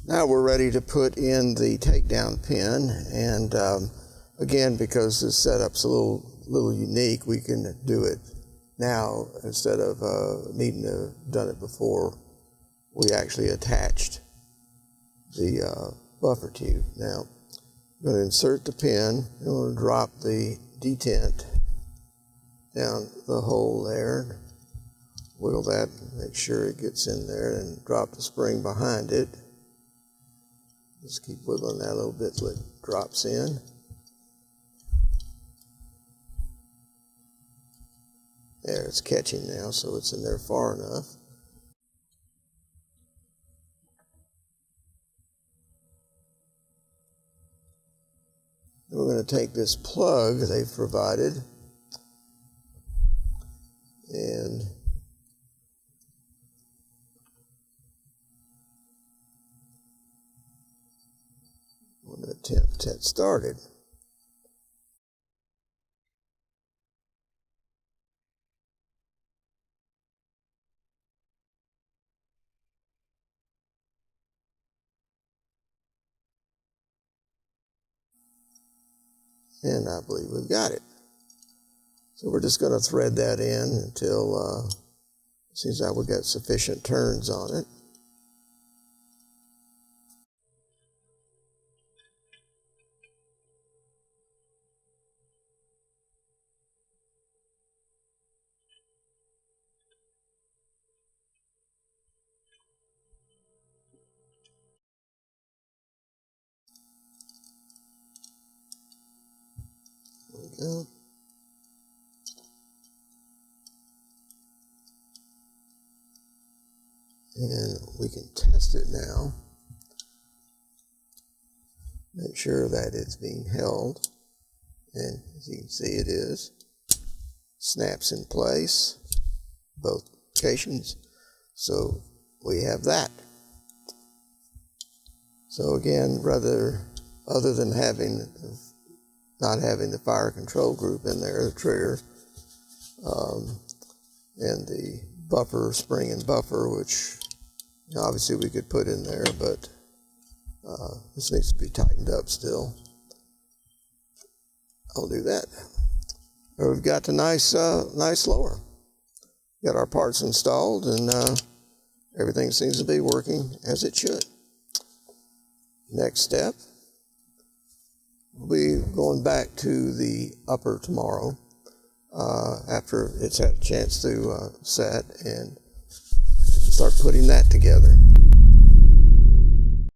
Now we're ready to put in the takedown pin, and again, because this setup's a little unique, we can do it now instead of needing to have done it before we actually attached the buffer tube. Now, I'm going to insert the pin, I'm going to drop the detent down the hole there, wiggle that, make sure it gets in there, and drop the spring behind it. Just keep wiggling that a little bit till it drops in. There, it's catching now, so it's in there far enough. And we're going to take this plug they've provided and I'm going to attempt to get started. And I believe we've got it. So we're just going to thread that in until it seems like we've got sufficient turns on it. There we go. And we can test it now. Make sure that it's being held. And as you can see, it is. Snaps in place, both locations. So we have that. So again, other than not having the fire control group in there, the trigger, and the buffer, spring and buffer, which obviously we could put in there, but this needs to be tightened up still. I'll do that. But we've got the nice lower. Got our parts installed, and everything seems to be working as it should. Next step, we'll be going back to the upper tomorrow after it's had a chance to set and start putting that together.